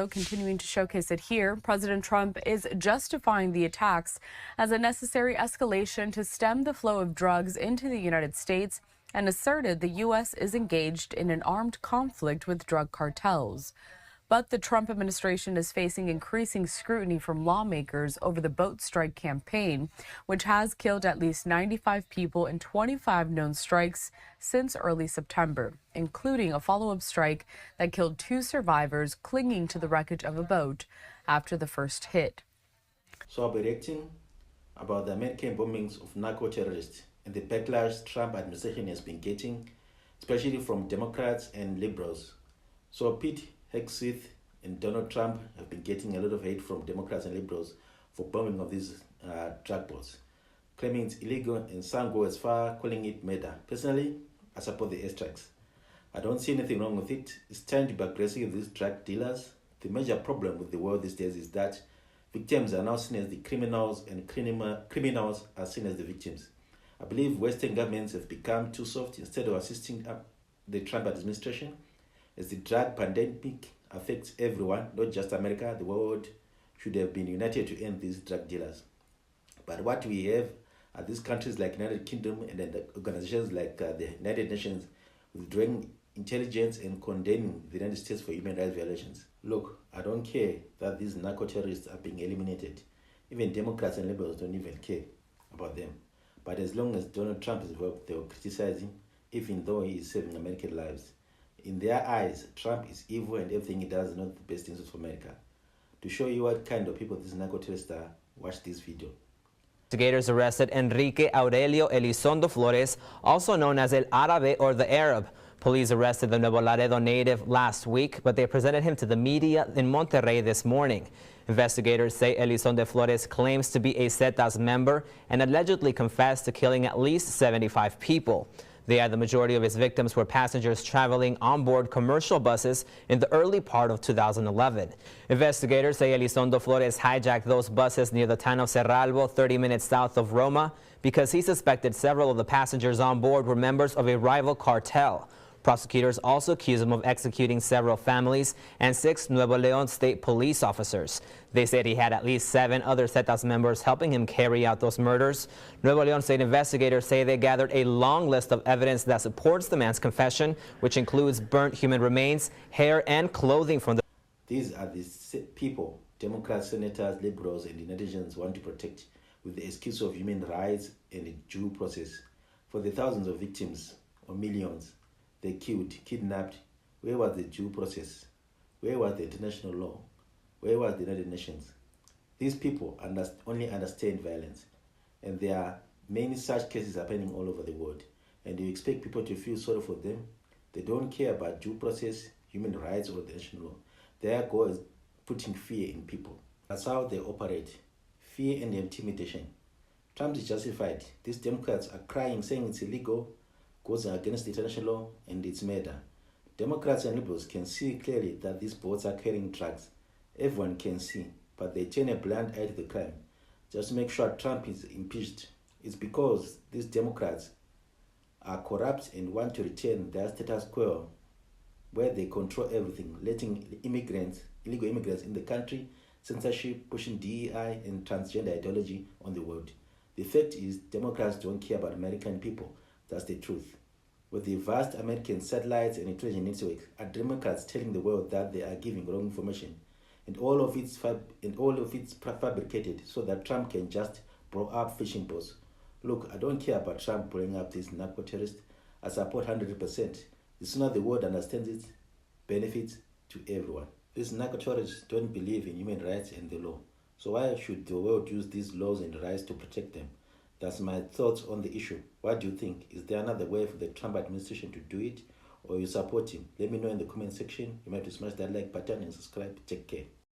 Continuing to showcase it here, President Trump is justifying the attacks as a necessary escalation to stem the flow of drugs into the United States and asserted the U.S. is engaged in an armed conflict with drug cartels. But the Trump administration is facing increasing scrutiny from lawmakers over the boat strike campaign, which has killed at least 95 people in 25 known strikes since early September, including a follow-up strike that killed 2 survivors clinging to the wreckage of a boat after the first hit. So I'll be reacting about the American bombings of narco-terrorists and the backlash Trump administration has been getting, especially from Democrats and liberals. So Pete Hegseth and Donald Trump have been getting a lot of hate from Democrats and liberals for bombing of these drug boats, claiming it's illegal, and some go as far calling it murder. Personally, I support the airstrikes. I don't see anything wrong with it. It's time to be aggressive with these drug dealers. The major problem with the world these days is that victims are now seen as the criminals and criminals are seen as the victims. I believe Western governments have become too soft instead of assisting the Trump administration. As the drug pandemic affects everyone, not just America, the world should have been united to end these drug dealers. But what we have are these countries like United Kingdom and then the organizations like the United Nations withdrawing intelligence and condemning the United States for human rights violations. Look, I don't care that these narco-terrorists are being eliminated. Even Democrats and liberals don't even care about them. But as long as Donald Trump is involved, they will criticize him, even though he is saving American lives. In their eyes, Trump is evil and everything he does is not the best things for America. To show you what kind of people these narco-terrorists are, watch this video. Investigators arrested Enrique Aurelio Elizondo Flores, also known as El Árabe or the Arab. Police arrested the Nuevo Laredo native last week, but they presented him to the media in Monterrey this morning. Investigators say Elizondo Flores claims to be a Zetas member and allegedly confessed to killing at least 75 people. The majority of his victims were passengers traveling on board commercial buses in the early part of 2011. Investigators say Elizondo Flores hijacked those buses near the town of Cerralbo, 30 minutes south of Roma, because he suspected several of the passengers on board were members of a rival cartel. Prosecutors also accuse him of executing several families and 6 Nuevo León state police officers. They said he had at least 7 other Zetas members helping him carry out those murders. Nuevo León state investigators say they gathered a long list of evidence that supports the man's confession, which includes burnt human remains, hair, and clothing from the... These are the people Democrats, senators, liberals, and the United want to protect with the excuse of human rights and the due process. For the thousands of victims, or millions, they killed, kidnapped. Where was the due process? Where was the international law? Where was the United Nations? These people only understand violence, and there are many such cases happening all over the world. And you expect people to feel sorry for them? They don't care about due process, human rights, or the national law. Their goal is putting fear in people. That's how they operate. Fear and intimidation. Trump is justified. These Democrats are crying, saying it's illegal, goes against the international law, and it's murder. Democrats and liberals can see clearly that these boats are carrying drugs. Everyone can see, but they turn a blind eye to the crime. Just to make sure Trump is impeached. It's because these Democrats are corrupt and want to return their status quo, where they control everything, letting illegal immigrants in the country, censorship, pushing DEI and transgender ideology on the world. The fact is, Democrats don't care about American people. That's the truth. With the vast American satellites and intelligence networks, are Democrats telling the world that they are giving wrong information, and all of it's fabricated so that Trump can just blow up fishing boats. Look, I don't care about Trump blowing up these narco-terrorists. I support 100%. The sooner the world understands it, benefits to everyone. These narco-terrorists don't believe in human rights and the law. So why should the world use these laws and rights to protect them? That's my thoughts on the issue. What do you think? Is there another way for the Trump administration to do it? Or you support him? Let me know in the comment section. Remember to smash that like button and subscribe. Take care.